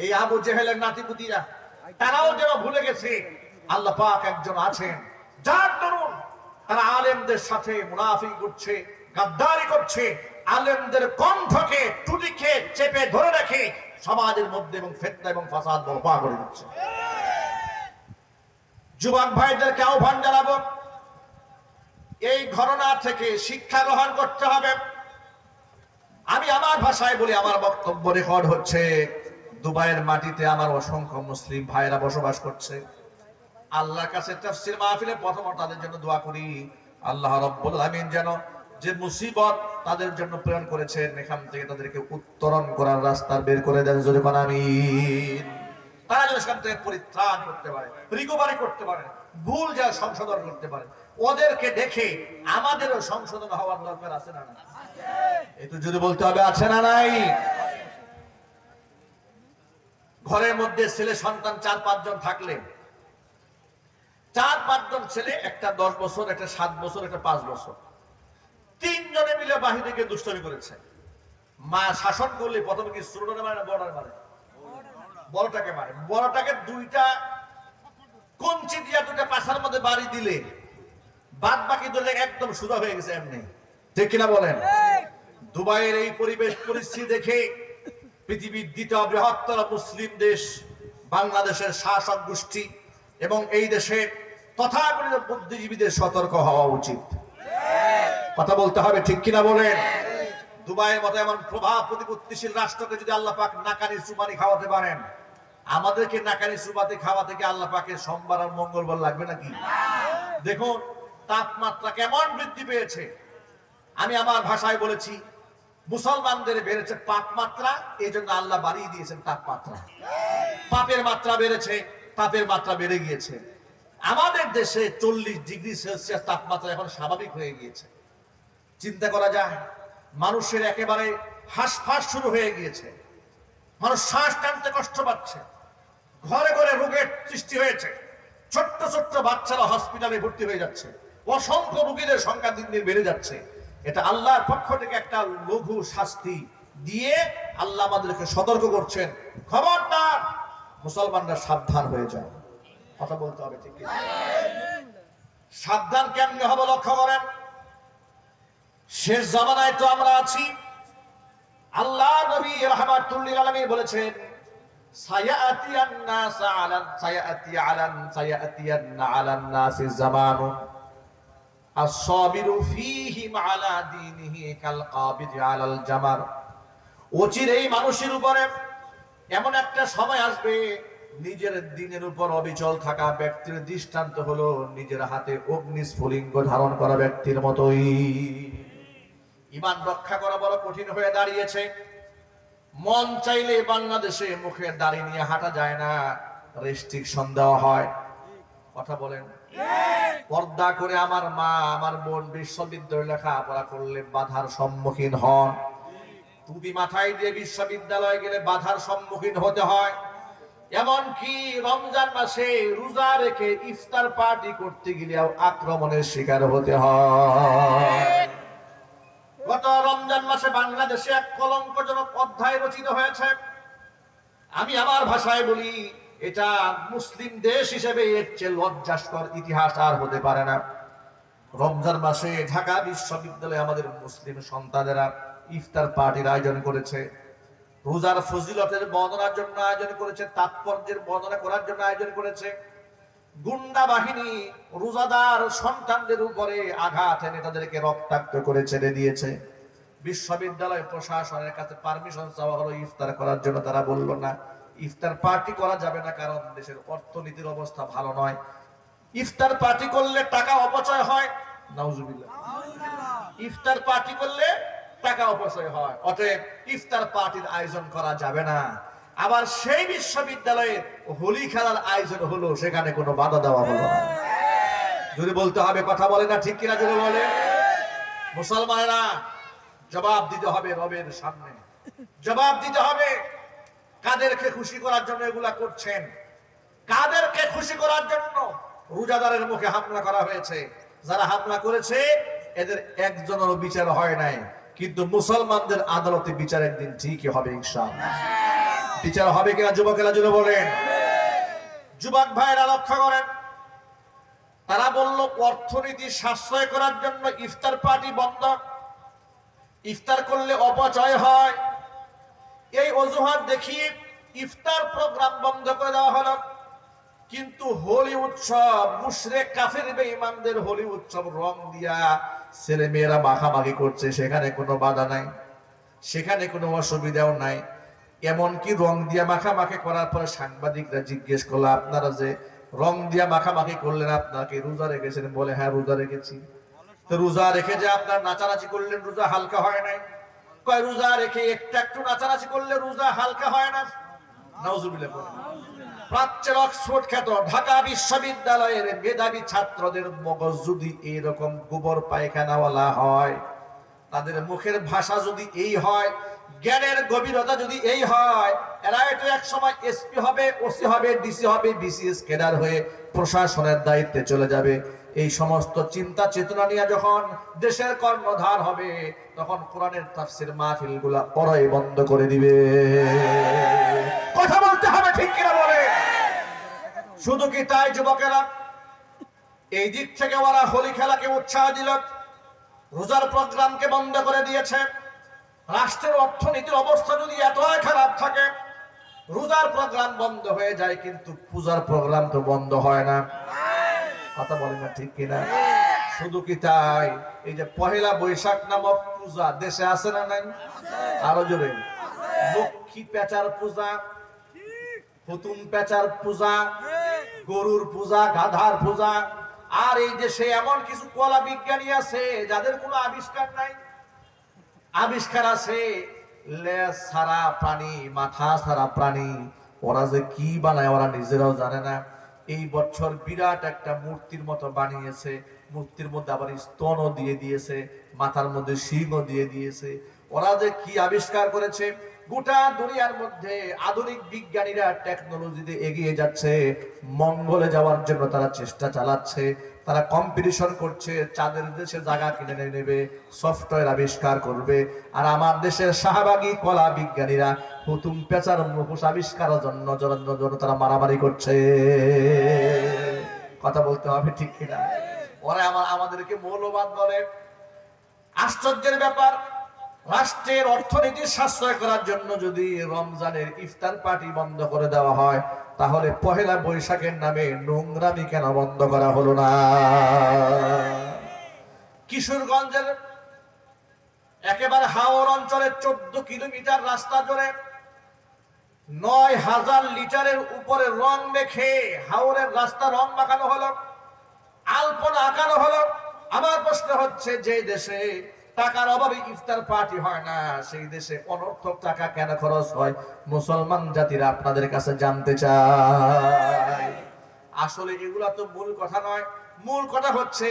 এই আবু জেহেলের নাতিপুতিরা তারাও যেন ভুলে গেছে আল্লাহ পাক একজন আছেন যার দরুন তারা আলেমদের সাথে মুনাফিকি করছে, গাদ্দারি করছে, আলেমদের কণ্ঠকে টুটিকে চেপে ধরে রেখে সমাজের মধ্যে এবং ফিতনা এবং ফাসাদ বরপা করে দিচ্ছে। যুবক ভাইদেরকে আহ্বান জানাবো, এই ঘটনা থেকে শিক্ষা গ্রহণ করতে হবে। আমি আমার ভাষায় বলি, আমার বক্তব্য রেকর্ড হচ্ছে। দুবাইয়ের মাটিতে আমার অসংখ্য মুসলিম ভাইরা বসবাস করছে। আল্লাহর কাছে তাফসীর মাহফিলে প্রথমত তাদের জন্য দোয়া করি, আল্লাহ রাব্বুল আলামিন যেন যে মুসিবত তাদের জন্য প্রেরণ করেছেন এখান থেকে তাদেরকে উত্তরণ করার রাস্তা বের করে দেন, জোরে বলেন আমিন। তারা যেন সেখান থেকে পরিত্রাণ করতে পারে, রিকভারি করতে পারে, ভুল যা সংশোধন করতে পারে। ওদেরকে দেখে আমাদেরও সংশোধন হওয়ার দরকার আছে না নাই? একটু যদি বলতে হবে আছে না নাই? ঘরের মধ্যে ছেলে সন্তান 4-5 জন থাকলে 4-5 জন ছেলে, একটা 10 বছর, একটা 7 বছর, একটা 5 বছর, 3 জনে মিলে বাহিরে গিয়ে দুষ্টামি করেছে। মা শাসন করলে প্রথমে কি ছোটটাকে মারে না বড়টাকে মারে? বড়টাকে মারে। বড়টাকে 2টা কঞ্চি দিয়া 2টা পাছার মধ্যে বাড়ি দিলে বাদ বাকি ধরলে একদম সোজা হয়ে গেছে এমনি, ঠিক কিনা বলেন? দুবাইয়ের এই পরিবেশ পরিস্থিতি দেখে পৃথিবীর 2য় বৃহত্তর মুসলিম দেশ বাংলাদেশের শাসক গোষ্ঠী এবং এই দেশের তথাকথিত বুদ্ধিজীবীদের সতর্ক হওয়া উচিত। কথা বলতে হবে, ঠিক কিনা বলেন? দুবাইয়ের মতো এমন প্রভাব প্রতিপত্তিশীল রাষ্ট্রকে যদি আল্লাহ পাক নাকানি সুপানি খাওয়াতে পারেন, আমাদেরকে নাকানি সুপাতি খাওয়া থেকে আল্লাহ পাকের সোমবার আর মঙ্গলবার লাগবে নাকি? দেখুন তাপমাত্রা কেমন বৃদ্ধি পেয়েছে। আমি আমার ভাষায় বলেছি, মুসলমানদের বেড়েছে তাপমাত্রা, এই জন্য আল্লাহ বাড়িয়ে দিয়েছেন তাপমাত্রা। পাপের মাত্রা বেড়েছে, তাপের মাত্রা বেড়ে গিয়েছে। আমাদের দেশে 40 ডিগ্রি সেলসিয়াস তাপমাত্রা এখন স্বাভাবিক হয়ে গিয়েছে। চিন্তা করা যায়, মানুষের একেবারে হাঁসফাঁস শুরু হয়ে গিয়েছে, মানুষ শ্বাস টানতে কষ্ট পাচ্ছে, ঘরে ঘরে রোগের সৃষ্টি হয়েছে, ছোট্ট ছোট্ট বাচ্চারা হসপিটালে ভর্তি হয়ে যাচ্ছে, অসংখ্য রোগীদের সংখ্যা দিন দিন বেড়ে যাচ্ছে। এটা আল্লাহর পক্ষ থেকে একটা লঘু শাস্তি দিয়ে আল্লাহ আমাদেরকে সতর্ক করছেন, খবরদার মুসলমানরা সাবধান হয়ে যাও। কথা বলতে হবে, ঠিক আছে? সাবধান কেমনে হবে লক্ষ্য করেন। শেষ জামানায় তো আমরা আছি। আল্লাহ নবী রাহমাতুল লিল আলামিন বলেছেন, সায়াতিয়ান্না আলান নাসি জামানুন আস-সাবিরু ফীহিম আলা দীনিহি কাল কাবিদি আলাল জামার। অচিরেই মানুষের উপরে এমন একটা সময় আসবে, নিজের দিনের উপর অবিচল থাকা ব্যক্তির দৃষ্টান্ত হলো নিজের হাতে অগ্নিস্ফুলিঙ্গ ধারণ করা ব্যক্তির মতোই। ঈমান রক্ষা করা বড় কঠিন হয়ে দাঁড়িয়েছে। মন চাইলে বাংলাদেশে মুখের দাড়ি নিয়ে হাঁটা যায় না, রেস্ট্রিকশন দেওয়া হয়। কথা বলেন? পর্দা করে আমার মা আমার বোন বিশ্ববিদ্যালয়ে লেখাপড়া করলে বাধার সম্মুখীন হন। টুপি মাথায় দিয়ে বিশ্ববিদ্যালয়ে গেলে বাধার সম্মুখীন হতে হয়। এমনকি রমজান মাসে রোজা রেখে ইফতার পার্টি করতে গেলেও আক্রমণের শিকার হতে হয়। গত রমজান মাসে বাংলাদেশে এক কলঙ্কজনক অধ্যায় রচিত হয়েছে। আমি আমার ভাষায় বলি, এটা মুসলিম দেশ হিসেবে এর চেয়ে লজ্জাস্কর ইতিহাস আর হতে পারে না। রমজান মাসে ঢাকা বিশ্ববিদ্যালয়ে আমাদের মুসলিম সন্তানেরা ইফতার পার্টির আয়োজন করেছে, রোজার ফজিলতের বর্ণনার জন্য আয়োজন করেছে, তাৎপর্যের বর্ণনা করার জন্য আয়োজন করেছে। গুন্ডা বাহিনী রোজাদার সন্তানদের উপরে আঘাত এনে তাদেরকে রক্তাক্ত করে ছেড়ে দিয়েছে। বিশ্ববিদ্যালয় প্রশাসনের কাছে পারমিশন চাওয়া হলো ইফতার করার জন্য, তারা বলল না, ইফতার পার্টি করা যাবে না, কারণ দেশের অর্থনীতির অবস্থা ভালো নয়। ইফতার পার্টি করলে টাকা অপচয় হয়, নাউজুবিল্লাহ। ইফতার পার্টি করলে টাকা অপচয় হয়, অতএব ইফতার পার্টির আয়োজন করা যাবে না। আবার সেই বিশ্ববিদ্যালয়ে হোলি খেলার আয়োজন হলো, সেখানে কোনো বাধা দেওয়া হলো না। যদি বলতে হবে, কথা বলে না, ঠিক কিনা যদি বলে? মুসলমানেরা জবাব দিতে হবে রবের সামনে, জবাব দিতে হবে। কাদেরকে খুশি করার জন্য এগুলা করছেন? কাদেরকে খুশি করার জন্য রোজাদারের মুখে হামলা করা হয়েছে? যারা হামলা করেছে এদের একজনেরও বিচার হয় নাই, কিন্তু মুসলমানদের আদালতে বিচারের দিন ঠিকই হবে ইনশাআল্লাহ। বিচার হবে কিনা যুবকেরা জন্য বলেন। যুবক ভাইরা লক্ষ্য করেন, তারা বলল অর্থনীতি সাশ্রয় করার জন্য ইফতার পার্টি বন্ধ, ইফতার করলে অপচয় হয়, এই অজুহাত দেখিয়ে ইফতার প্রোগ্রাম বন্ধ করে দেওয়া হলো। কিন্তু হোলি উৎসব, মুশরিক কাফের বেঈমানদের হোলি উৎসব রং দিয়া ছেলে মেয়েরা মাখামাখি করছে, সেখানে কোনো বাধা নাই, সেখানে কোনো অসুবিধাও নাই। এমনকি রং দিয়া মাখামাখি করার পরে সাংবাদিকরা জিজ্ঞেস করলো, আপনারা যে রং দিয়া মাখামাখি করলেন, আপনাকে রোজা রেখেছেন? বলে হ্যাঁ রোজা রেখেছি। তো রোজা রেখে যে আপনার নাচানাচি করলেন, রোজা হালকা হয় নাই? কয় রোজা রেখে একটু নাচানাচি করলে রোজা হালকা হয় না। নাউজুবিল্লাহ বলেন। প্রাচ্যের অক্সফোর্ড খ্যাত ঢাকা বিশ্ববিদ্যালয়ের মেধাবী ছাত্রদের মগজ যদি এইরকম গোবর পায়খানাওয়ালা হয়, তাদের মুখের ভাষা যদি এই হয়, জ্ঞানের গভীরতা যদি এই হয়, এরা তো এক সময় এসপি হবে, ওসি হবে, ডিসি হবে, বিসিএস ক্যাডার হয়ে প্রশাসনের দায়িত্বে চলে যাবে। এই সমস্ত চিন্তা চেতনা নিয়ে যখন দেশের কর্ণধার হবে, তখন কোরআনের তাফসীর মাহফিলগুলা ওরাই বন্ধ করে দিবে। কথা বলতে হবে, ঠিক কিনা বলে? শুধু কি তাই যুবকেরা? এই দিক থেকে ওরা হোলি খেলাকে উৎসাহ দিল, রোজার প্রোগ্রামকে বন্ধ করে দিয়েছে। রাষ্ট্রের অর্থনীতির অবস্থা যদি এতই খারাপ থাকে, রোজার প্রোগ্রাম বন্ধ হয়ে যায়, কিন্তু পূজার প্রোগ্রাম তো বন্ধ হয় না। কথা বলেন না, ঠিক কিনা? শুধু কি তাই? এই যে পহেলা বৈশাখ নামক পূজা দেশে আছে না নাই? আরো জোরে। লক্ষ্মী পেঁচার পূজা, পুতুম পেঁচার পূজা, গরুর পূজা, গাধার পূজা। আর এই দেশে এমন কিছু কলা বিজ্ঞানী আছে যাদের কোনো আবিষ্কার নাই, আবিষ্কার আছে লেজ ছাড়া প্রাণী, মাথা ছাড়া প্রাণী। ওরা যে কি বানায় ওরা নিজেরাও জানে না। এই বছর বিরাট একটা মূর্তির মতো বানিয়েছে, মূর্তির মধ্যে আবার স্তনও দিয়ে দিয়েছে, মাথার মধ্যে শিংও দিয়ে দিয়েছে। ওরা যে কি আবিষ্কার করেছে! গোটা দুনিয়ার মধ্যে আধুনিক বিজ্ঞানীরা টেকনোলজিতে এগিয়ে যাচ্ছে, মঙ্গলে যাওয়ার জন্য তারা চেষ্টা চালাচ্ছে, তারা কম্পিটিশন করছে, চাঁদের দেশে জায়গা কিনে নেবে, সফটওয়্যার আবিষ্কার করবে। আর আমার দেশের শাহবাগী কলা বিজ্ঞানীরা হুতুম পেঁচার মুখোশ আবিষ্কারের জন্য তারা মারামারি করছে। কথা বলতে হবে, ঠিক কিনা? ওরা আমাদেরকে মৌলবাদ বলে। আশ্চর্যের ব্যাপার, রাষ্ট্রের অর্থনীতি সাশ্রয় করার জন্য যদি রমজানের ইফতার পার্টি বন্ধ করে দেওয়া হয়, তাহলে পহেলা বৈশাখের নামে নোংরামি কেন বন্ধ করা হলো না? কিশোরগঞ্জের একেবারে হাওর অঞ্চলের 14 কিলোমিটার রাস্তা জুড়ে 9000 লিটারের উপরে রং মেখে হাওরের রাস্তা রং মাখানো হলো, আলপনা আঁকানো হলো। আমার প্রশ্ন হচ্ছে, যে দেশে টাকার অভাবে ইফতার পার্টি হয় না, সেই দেশে অনর্থক টাকা কেন খরচ হয়? মুসলমান জাতিরা আপনাদের কাছে জানতে চায়। আসলে এগুলা তো মূল কথা নয়। মূল কথা হচ্ছে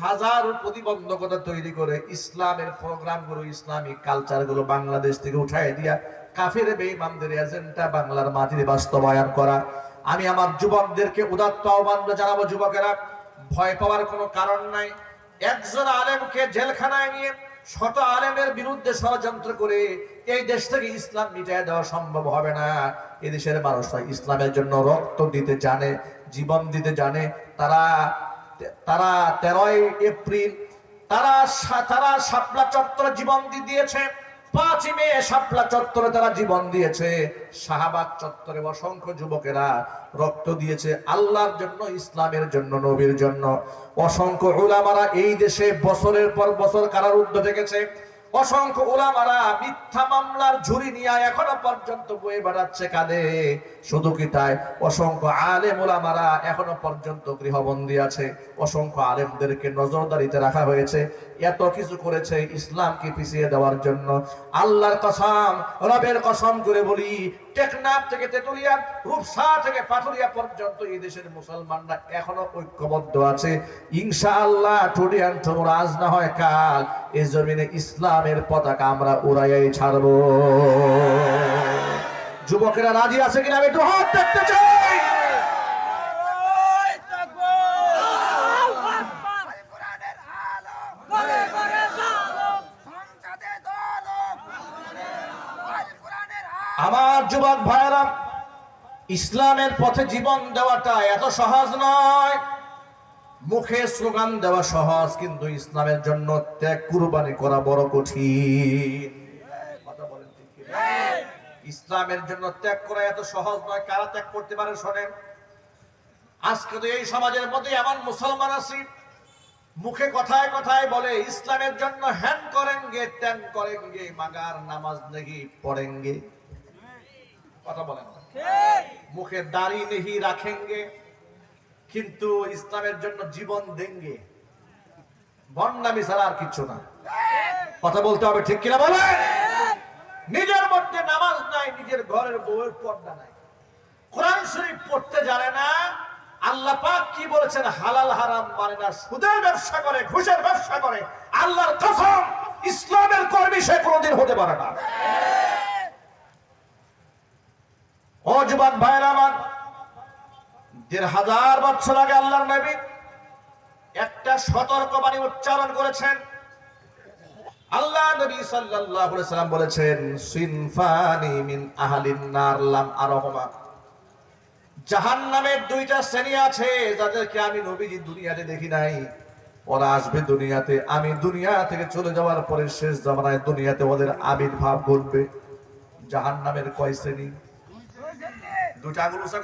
হাজার প্রতিবন্ধকতা তৈরি করে ইসলামের প্রোগ্রামগুলো, ইসলামিক কালচারগুলো বাংলাদেশ থেকে উঠায় দিয়া কাফের বেঈমানদের এজেন্ডা বাংলার মাটিতে বাস্তবায়ন করা। আমি আমার যুবকদেরকে উদাত্ত আহ্বান জানাবো, যুবকেরা ভয় পাওয়ার কোনো কারণ নাই। একজন আলেমকে জেলখানায় নিয়ে শত আলেমের বিরুদ্ধে ষড়যন্ত্র করে এই দেশ থেকে ইসলাম মিটায় দেওয়া সম্ভব হবে না। এদেশের মানুষরা ইসলামের জন্য রক্ত দিতে জানে, জীবন দিতে জানে। তারা 13 এপ্রিল তারা শাপলা চত্বরে জীবন দিয়েছে। 5 মে শাপলা চত্বরে তারা জীবন দিয়েছে। শাহবাগ চত্বরে অসংখ্য যুবকেরা রক্ত দিয়েছে আল্লাহর জন্য, ইসলামের জন্য, নবীর জন্য। অসংখ্য উলামারা এই দেশে বছরের পর বছর কারারুদ্ধ থেকেছে। অসংখ্য উলামারা মিথ্যা মামলার ঝুরি নিয়ে এখনো পর্যন্ত বয়ে বেড়াচ্ছে কাঁধে। শুধু কি তাই, অসংখ্য আলেম উলামারা এখনো পর্যন্ত গৃহবন্দী আছে। অসংখ্য আলেমদেরকে নজরদারিতে রাখা হয়েছে। এত কিছু করেছে ইসলামকে পিছিয়ে দেওয়ার জন্য। আল্লাহর কসম, রবের কসম করে বলি, টেকনাফ থেকে তেতুলিয়া, রূপসা থেকে পাথুরিয়া পর্যন্ত এই দেশের মুসলমানরা এখনো ঐক্যবদ্ধ আছে। ইনশাআল্লাহ টুডে এন্ড টুমরো, আজ না হয় কাল, এই জমিনে ইসলামের পতাকা আমরা উড়াইয়াই ছাড়বো। যুবকেরা রাজি আছে কিনা আমি একটু হাত দেখতে চাই। আমার যুবক ভাইরা, ইসলামের পথে জীবন দেওয়াটা এত সহজ নয়। মুখে স্লোগান দেওয়া সহজ, কিন্তু ইসলামের জন্য ত্যাগ কুরবানি করা বড় কঠিন। কথা বলেন ঠিক কি? ইসলামের জন্য ত্যাগ করা এত সহজ নয়। কারা ত্যাগ করতে পারে শোনেন। আজকে তো এই সমাজের মধ্যে এমন মুসলমান আছে, মুখে কথায় কথায় বলে ইসলামের জন্য হ্যান করেঙ্গে ত্যান করেঙ্গে, মাগার নামাজ নেহি পড়েঙ্গে। কথা বলেন না? মুখে দাড়ি নেহি রাখেঙ্গে, কিন্তু ইসলামের জন্য জীবন দেঙ্গে। ভণ্ডামি ছাড়া আর কিছু না। কথা বলতে হবে, ঠিক কিনা বলে? নিজের মধ্যে নামাজ নাই, নিজের ঘরের বউয়ের পর্দা নাই, কোরআন শরীফ পড়তে জানে না। আল্লাহ পাক কি বলেছেন? হালাল হারাম মানে না, সুদের ব্যবসা করে, ঘুষের ব্যবসা করে। আল্লাহর কসম, ইসলামের কর্মী সে কোনদিন হতে পারে না। ও যুবক ভাইরা আমার, ১৫০০ বছর আগে আল্লাহর নবী একটা সতর্কবাণী উচ্চারণ করেছেন। আল্লাহ নবী সাল্লাল্লাহু আলাইহি সাল্লাম বলেছেন, সিনফানি মিন আহলিন নার লাম আরহুমা। জাহান্নামের দুইটা শ্রেণী আছে, যাদেরকে আমি নবীজি দুনিয়াতে দেখি নাই। ওরা আসবে দুনিয়াতে, আমি দুনিয়া থেকে চলে যাওয়ার পরে শেষ জামানায় দুনিয়াতে ওদের আবির্ভাব ঘটবে। জাহান্নামের কয় শ্রেণী? দুইটা আঙুল উঁচা